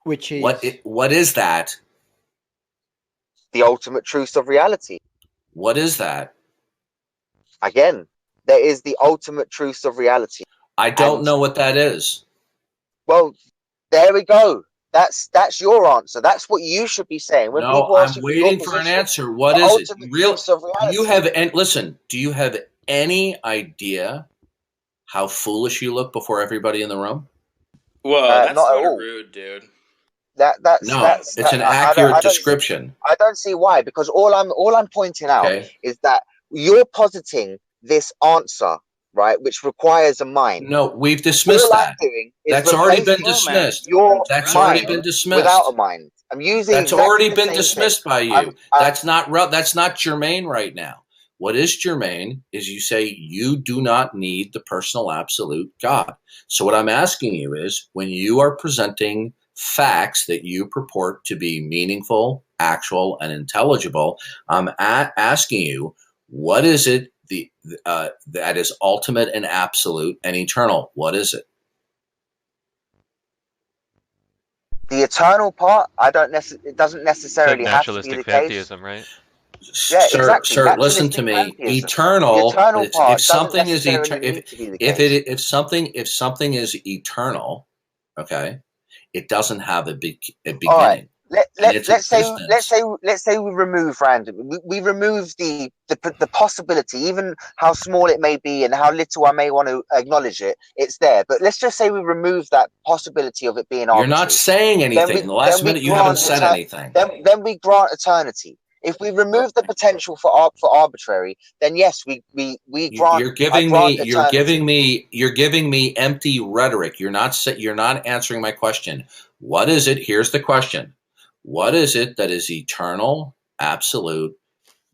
Speaker 9: Which is
Speaker 2: what is that?
Speaker 1: The ultimate truths of reality.
Speaker 2: What is that?
Speaker 1: Again, there is the ultimate truths of reality.
Speaker 2: I don't know what that is.
Speaker 1: Well, There we go. That's your answer. That's what you should be saying. When people ask
Speaker 2: I'm
Speaker 1: you for your
Speaker 2: waiting for an
Speaker 1: position,
Speaker 2: answer. What
Speaker 1: the
Speaker 2: is it?
Speaker 1: ultimate truths of reality.
Speaker 2: Do you have and listen? Do you have any idea how foolish you look before everybody in the room?
Speaker 12: Whoa, that's
Speaker 1: not
Speaker 12: sort
Speaker 1: at
Speaker 12: of
Speaker 1: all.
Speaker 12: rude, dude.
Speaker 2: It's an accurate description.
Speaker 1: I don't see why, because all I'm pointing out is that you're positing this answer, right, which requires a mind.
Speaker 2: No, we've dismissed that. That's already been dismissed. That's already been dismissed
Speaker 1: without a mind. I'm using.
Speaker 2: That's already been dismissed by you. That's not germane right now. What is germane is you say you do not need the personal absolute God. So what I'm asking you is, when you are presenting facts that you purport to be meaningful, actual, and intelligible, I'm asking you, what is it that is ultimate and absolute and eternal? What is it?
Speaker 1: The eternal part, it doesn't necessarily
Speaker 13: like
Speaker 1: have to be the
Speaker 13: pantheism,
Speaker 1: case.
Speaker 13: right?
Speaker 1: Yeah, exactly.
Speaker 2: Sir, listen to me.
Speaker 1: Pantheism.
Speaker 2: Eternal. If something is
Speaker 1: if
Speaker 2: something is eternal, okay, it doesn't have a beginning.
Speaker 1: All right. Let's say we remove random. We remove the possibility, even how small it may be and how little I may want to acknowledge it. It's there, but let's just say we remove that possibility of it being arbitrary.
Speaker 2: You're not saying anything. In the last minute, you haven't said anything.
Speaker 1: Then we grant eternity. If we remove the potential for arbitrary, then yes, we grant.
Speaker 2: You're giving me empty rhetoric. You're not answering my question. What is it? Here's the question. What is it that is eternal, absolute,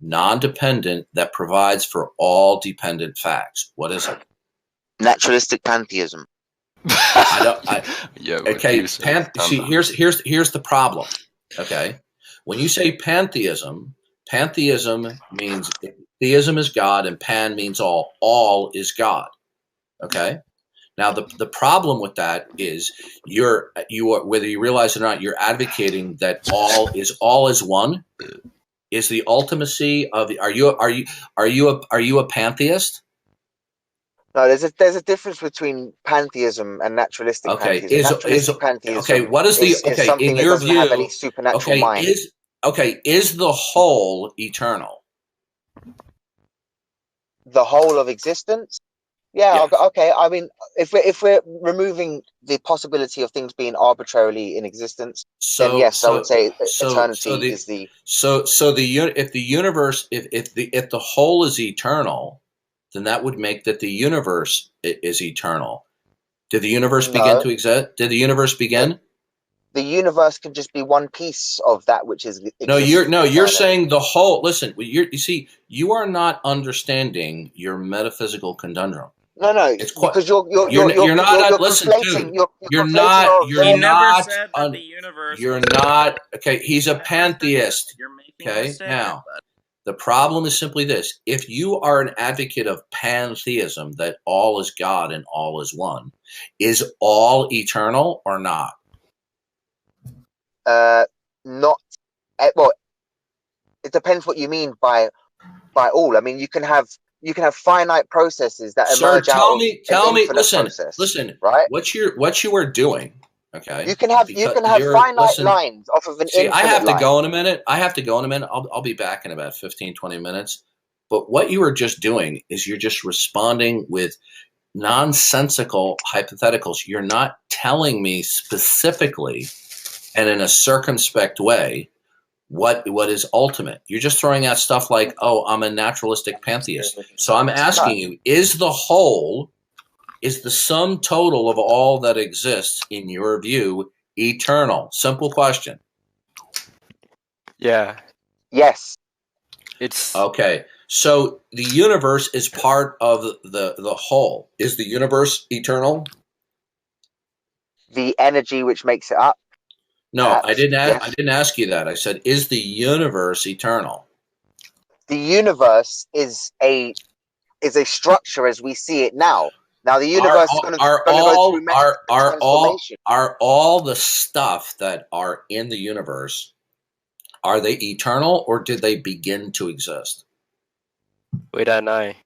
Speaker 2: non-dependent, that provides for all dependent facts? What is it?
Speaker 1: Naturalistic pantheism.
Speaker 2: Okay. See, here's the problem. Okay. When you say pantheism means theism is God and pan means all. All is God. Okay. Now the problem with that is you are, whether you realize it or not, you're advocating that all is one. Is the ultimacy of the, are you a pantheist?
Speaker 1: No, there's a difference between pantheism and naturalistic pantheism. Naturalistic pantheism
Speaker 2: what is
Speaker 1: something
Speaker 2: in
Speaker 1: that
Speaker 2: your
Speaker 1: doesn't
Speaker 2: view,
Speaker 1: have any supernatural mind.
Speaker 2: Is the whole eternal?
Speaker 1: The whole of existence? Yeah, okay. I mean, if we're removing the possibility of things being arbitrarily in existence, then yes, I would say eternity is the.
Speaker 2: If the whole is eternal, then that would make that the universe is eternal. Did the universe begin to exist? Did the universe begin?
Speaker 1: The universe can just be one piece of that which is.
Speaker 2: You're saying the whole. Listen, you see, you are not understanding your metaphysical conundrum.
Speaker 1: No, because you're not
Speaker 2: listening. You're not. Okay, he's a pantheist. Okay, now the problem is simply this: if you are an advocate of pantheism, that all is God and all is one, is all eternal or not?
Speaker 1: Not. Well, it depends what you mean by all. I mean, you can have finite processes that emerge out of an infinite process.
Speaker 2: Listen,
Speaker 1: right?
Speaker 2: What you are doing, okay?
Speaker 1: You can have finite lines off of an infinite
Speaker 2: I have to
Speaker 1: line.
Speaker 2: go in a minute. I'll be back in about 15, 20 minutes. But what you are just doing is you're just responding with nonsensical hypotheticals. You're not telling me specifically and in a circumspect way what is ultimate. You're just throwing out stuff like, oh, I'm a naturalistic pantheist. So I'm asking you, is the whole, is the sum total of all that exists, in your view, eternal? Simple question.
Speaker 13: Yeah.
Speaker 1: Yes.
Speaker 13: It's
Speaker 2: okay. So the universe is part of the whole. Is the universe eternal?
Speaker 1: The energy which makes it up.
Speaker 2: No, I didn't ask you that. I said, is the universe eternal?
Speaker 1: The universe is a structure as we see it now. Now the universe is going to go through transformation.
Speaker 2: Are all the stuff that are in the universe, are they eternal or did they begin to exist?
Speaker 13: Wait, I.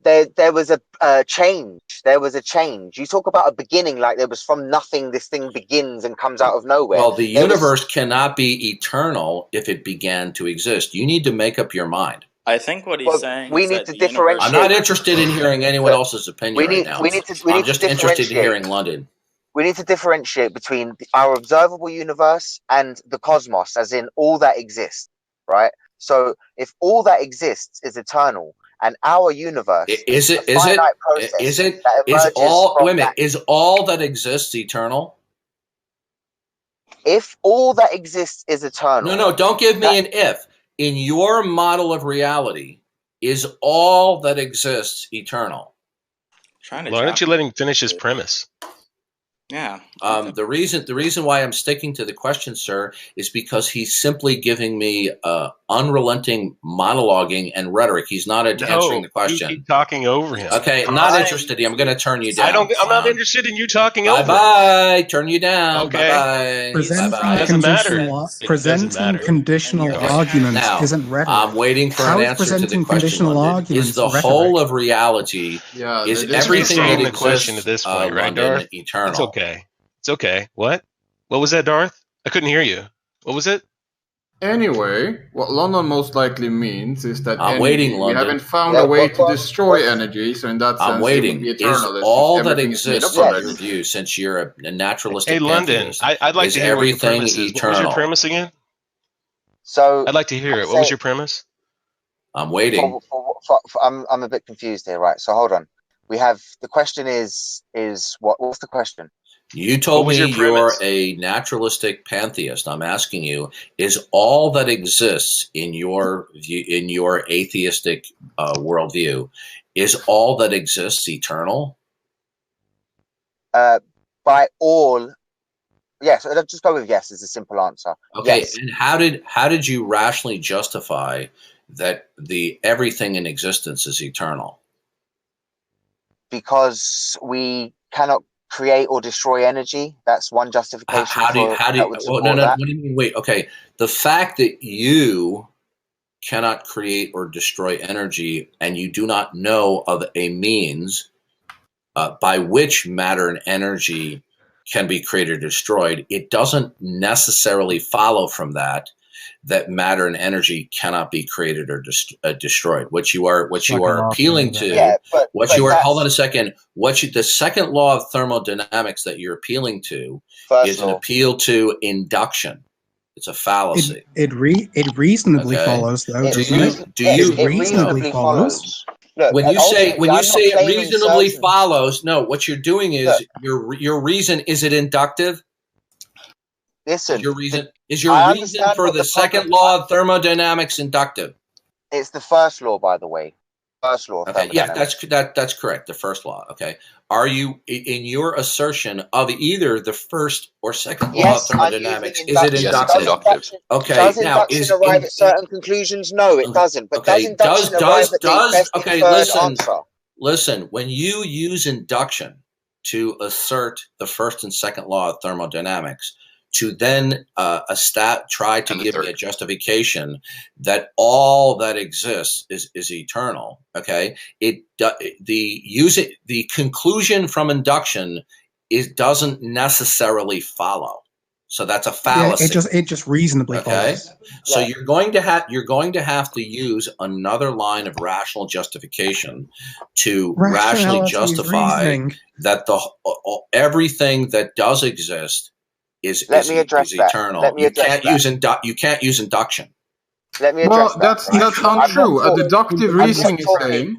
Speaker 1: there was a change. There was a change. You talk about a beginning, like there was from nothing. This thing begins and comes out of nowhere.
Speaker 2: Well, the universe cannot be eternal if it began to exist. You need to make up your mind.
Speaker 12: I think what he's saying
Speaker 1: we
Speaker 12: is
Speaker 1: need
Speaker 12: that
Speaker 1: to
Speaker 12: the
Speaker 1: differentiate.
Speaker 2: I'm not interested in hearing anyone else's opinion right now. I'm just interested in hearing London.
Speaker 1: We need to differentiate between our observable universe and the cosmos, as in all that exists, right? So if all that exists is eternal, and our universe
Speaker 2: is all that exists eternal?
Speaker 1: If all that exists is eternal.
Speaker 2: No, don't give me an if. In your model of reality, is all that exists eternal?
Speaker 13: Why don't you let him finish his premise?
Speaker 12: Yeah.
Speaker 2: The reason why I'm sticking to the question, sir, is because he's simply giving me unrelenting monologuing and rhetoric. He's not answering the question.
Speaker 13: You keep talking over him.
Speaker 2: Okay, not interested. I'm going to turn you down.
Speaker 13: I'm not interested in you talking over him.
Speaker 2: Bye. Turn you down.
Speaker 13: Okay.
Speaker 2: Bye.
Speaker 11: Presenting conditional arguments isn't rhetoric.
Speaker 2: I'm waiting for an answer to the question. Is the whole of reality? Is everything that exists?
Speaker 13: The question at this point, right, Darth?
Speaker 2: Eternal.
Speaker 13: It's okay. It's okay. What was that, Darth? I couldn't hear you. What was it?
Speaker 6: Anyway, what London most likely means is that
Speaker 2: we
Speaker 6: haven't found a way to destroy energy, so in that sense,
Speaker 2: I'm waiting.
Speaker 6: It would be eternal.
Speaker 2: Is all that exists in your view, since you're a naturalistic
Speaker 13: Hey, London, I'd like to hear what your premise is. What was your premise again?
Speaker 1: So
Speaker 13: I'd like to hear it. What was your premise?
Speaker 2: I'm waiting.
Speaker 1: I'm a bit confused here, right? So hold on. We have the question is what's the question?
Speaker 2: You told me you're a naturalistic pantheist. I'm asking you: is all that exists in your atheistic worldview, is all that exists eternal?
Speaker 1: By all, yes. Let's just go with yes. Is a simple answer.
Speaker 2: Okay.
Speaker 1: Yes.
Speaker 2: And how did you rationally justify that everything in existence is eternal?
Speaker 1: Because we cannot create or destroy energy. That's one justification.
Speaker 2: What do you mean? Wait, okay. The fact that you cannot create or destroy energy, and you do not know of a means by which matter and energy can be created or destroyed, it doesn't necessarily follow from that matter and energy cannot be created or destroyed. What you are appealing to, hold on a second. The second law of thermodynamics that you're appealing to is an appeal to induction. It's a fallacy.
Speaker 11: It reasonably follows, though.
Speaker 1: It reasonably follows. Look,
Speaker 2: when you say it reasonably follows, no, what you're doing is your reason. Is it inductive?
Speaker 1: Listen,
Speaker 2: is your reason for the second law of thermodynamics inductive?
Speaker 1: It's the first law, by the way. First law.
Speaker 2: Okay, yeah, that's correct. The first law. Okay, are you in your assertion of either the first or second law of thermodynamics? Is it inductive? Okay,
Speaker 1: does induction arrive at certain conclusions? No, it doesn't. But does induction arrive at the best inferred answer?
Speaker 2: Listen. When you use induction to assert the first and second law of thermodynamics, to then try to give me a justification that all that exists is eternal. Okay, the conclusion from induction doesn't necessarily follow. So that's a fallacy.
Speaker 11: Yeah, it just reasonably follows.
Speaker 2: So you're going to have to use another line of rational justification to rationally justify that everything that does exist is eternal. You can't use induction.
Speaker 1: Let me address
Speaker 6: that. That's untrue. A deductive reasoning is saying.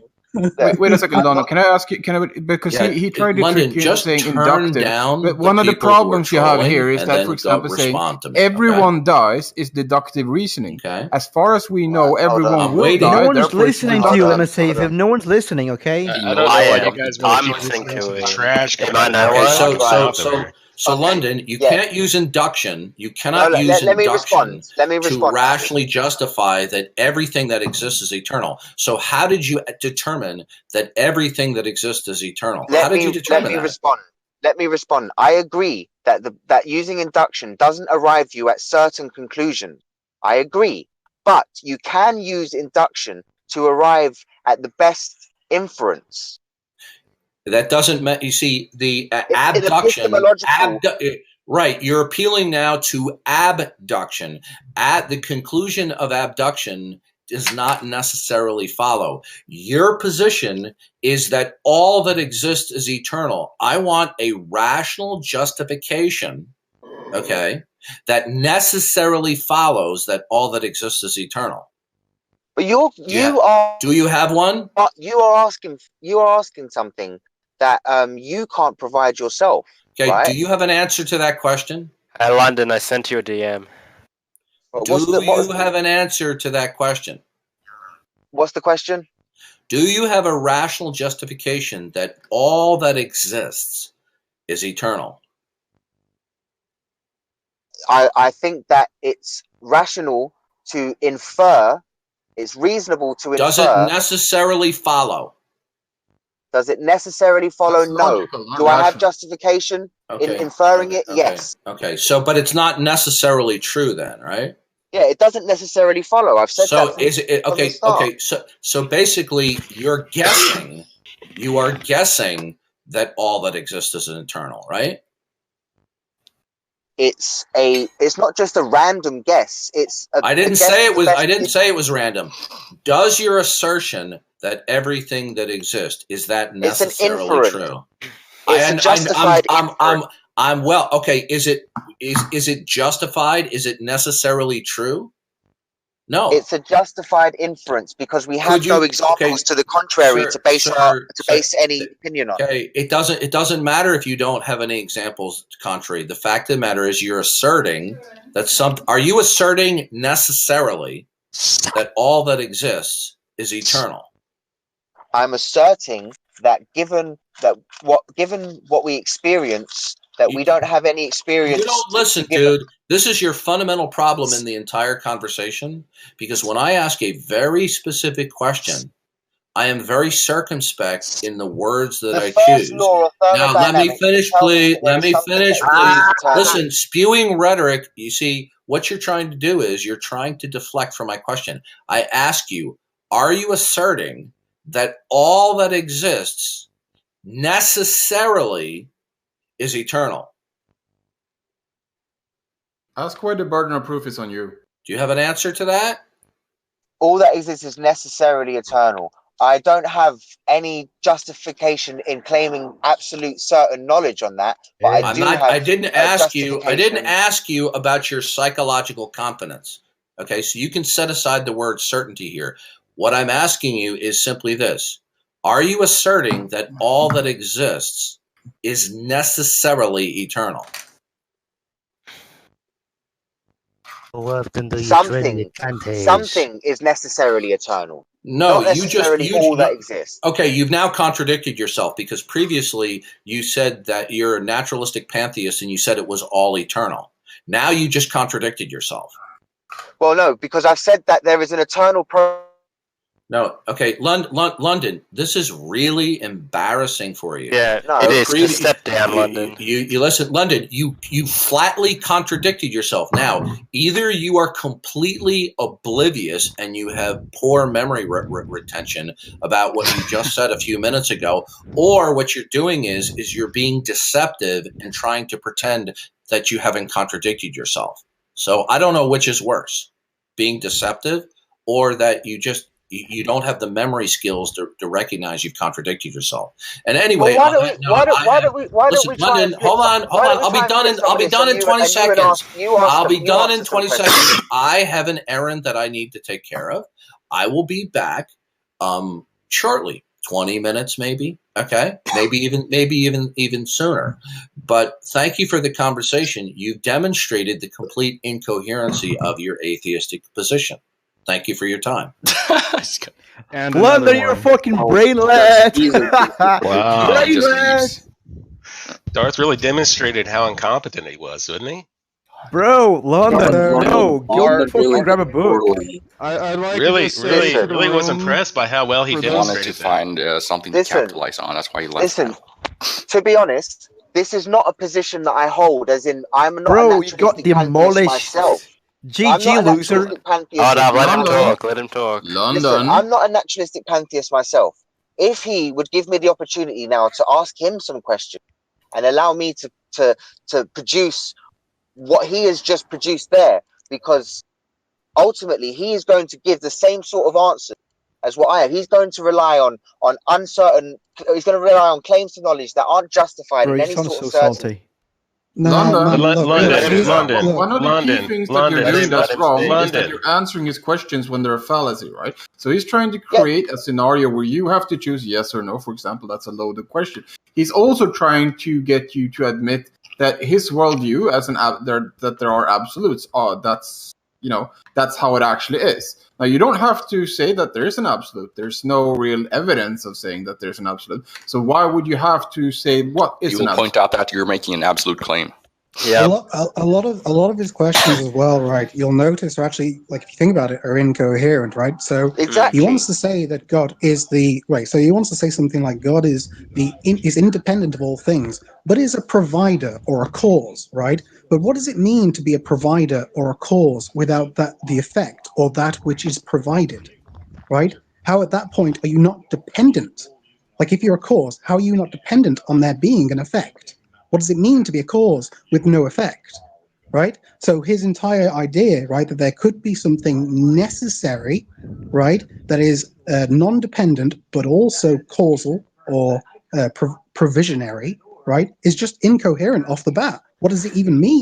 Speaker 6: Wait a second, Donald. Can I ask you? Because he tried to trick you into saying inductive. But one of the problems you have here is that, for example, saying everyone dies is deductive reasoning.
Speaker 2: Okay.
Speaker 6: As far as we know, everyone will die.
Speaker 9: No one's listening to you, let me say. If no one's listening, okay?
Speaker 13: I don't know why you guys want to keep listening to trash.
Speaker 2: So London, you can't use induction. You cannot use induction to rationally justify that everything that exists is eternal. So how did you determine that everything that exists is eternal? Let
Speaker 1: me respond. I agree that using induction doesn't arrive you at certain conclusions. I agree. But you can use induction to arrive at the best inference.
Speaker 2: That doesn't matter. You see, the abduction. Right. You're appealing now to abduction. At the conclusion of abduction does not necessarily follow. Your position is that all that exists is eternal. I want a rational justification, okay, that necessarily follows that all that exists is eternal.
Speaker 1: But you are.
Speaker 2: Do you have one?
Speaker 1: You are asking something that you can't provide yourself.
Speaker 2: Okay.
Speaker 1: Right?
Speaker 2: Do you have an answer to that question?
Speaker 14: Hi, London. I sent you a DM.
Speaker 2: Do you have an answer to that question?
Speaker 1: What's the question?
Speaker 2: Do you have a rational justification that all that exists is eternal?
Speaker 1: I think that it's rational to infer. It's reasonable to infer.
Speaker 2: Does it necessarily follow?
Speaker 1: Does it necessarily follow? No. Do I have justification in inferring it? Yes.
Speaker 2: Okay. So, but it's not necessarily true then, right?
Speaker 1: Yeah, it doesn't necessarily follow. I've said that.
Speaker 2: So is it okay? Okay. So basically, you're guessing. You are guessing that all that exists is eternal, right?
Speaker 1: It's not just a random guess.
Speaker 2: I didn't say it was random. Does your assertion that everything that exists is that necessarily true?
Speaker 1: It's a justified
Speaker 2: I'm well. Okay, is it justified? Is it necessarily true? No.
Speaker 1: It's a justified inference because we have no examples to the contrary to base any opinion on.
Speaker 2: Okay, it doesn't matter if you don't have any examples contrary. The fact of the matter is you're asserting that are you asserting necessarily that all that exists is eternal?
Speaker 1: I'm asserting that given what we experience, that we don't have any experience.
Speaker 2: You don't listen, dude. This is your fundamental problem in the entire conversation, because when I ask a very specific question, I am very circumspect in the words that I choose. Now, let me finish, please. Listen, spewing rhetoric, you see, what you're trying to do is you're trying to deflect from my question. I ask you, are you asserting that all that exists necessarily is eternal?
Speaker 6: Ask why the burden of proof is on you.
Speaker 2: Do you have an answer to that?
Speaker 1: All that exists is necessarily eternal. I don't have any justification in claiming absolute certain knowledge on that, but I didn't ask
Speaker 2: you about your psychological competence. Okay, so you can set aside the word certainty here. What I'm asking you is simply this. Are you asserting that all that exists is necessarily eternal?
Speaker 1: Something is necessarily eternal.
Speaker 2: No,
Speaker 1: not necessarily all that exists.
Speaker 2: Okay, you've now contradicted yourself, because previously you said that you're a naturalistic pantheist and you said it was all eternal. Now you just contradicted yourself.
Speaker 1: Well, no, because I've said that there is an eternal
Speaker 2: No, okay, London, this is really embarrassing for you.
Speaker 14: Yeah, no, it is. Just step down, London.
Speaker 2: You listen, London, you flatly contradicted yourself. Now, either you are completely oblivious and you have poor memory retention about what you just said a few minutes ago, or what you're doing is you're being deceptive and trying to pretend that you haven't contradicted yourself. So I don't know which is worse, being deceptive or that you don't have the memory skills to recognize you've contradicted yourself. And anyway,
Speaker 1: why don't we
Speaker 2: London, hold on. I'll be done in 20 seconds. I'll be done in 20 seconds. I have an errand that I need to take care of. I will be back shortly. 20 minutes maybe. Okay? Maybe even sooner. But thank you for the conversation. You've demonstrated the complete incoherency of your atheistic position. Thank you for your time.
Speaker 9: And London, you're a fucking brainlet.
Speaker 13: Wow. Darth really demonstrated how incompetent he was, didn't he?
Speaker 9: Bro, London, no, go fucking grab a book.
Speaker 13: I really was impressed by how well he demonstrated.
Speaker 5: He wanted to find something to capitalize on. That's why he left.
Speaker 1: Listen, to be honest, this is not a position that I hold. As in, I'm not.
Speaker 9: Bro, you got demolished myself. GG, loser.
Speaker 14: Let him talk.
Speaker 1: Listen, I'm not a naturalistic pantheist myself. if he would give me the opportunity now to ask him some questions and allow me to produce what he has just produced there, because ultimately he is going to give the same sort of answer as what I have. He's going to rely on uncertain. He's going to rely on claims to knowledge that aren't justified in any sort of certainty.
Speaker 6: London,
Speaker 3: London,
Speaker 6: one of the key things that you're doing that's wrong is that you're answering his questions when they're a fallacy, right? So he's trying to create a scenario where you have to choose yes or no. For example, that's a loaded question. He's also trying to get you to admit that his worldview as that there are absolutes. That's how it actually is. Now, you don't have to say that there is an absolute. There's no real evidence of saying that there's an absolute. So why would you have to say what is an absolute?
Speaker 5: You will point out that you're making an absolute claim.
Speaker 11: Yeah, a lot of his questions as well, right? You'll notice are actually, like, if you think about it, are incoherent, right? So
Speaker 1: exactly,
Speaker 11: he wants to say that God is the right. So he wants to say something like God is is independent of all things, but is a provider or a cause, right? But what does it mean to be a provider or a cause without the effect or that which is provided, right? How at that point are you not dependent? Like, if you're a cause, how are you not dependent on there being an effect? What does it mean to be a cause with no effect, right? So his entire idea, right, that there could be something necessary, right, that is non-dependent but also causal or provisionary, right, is just incoherent off the bat. What does it even mean?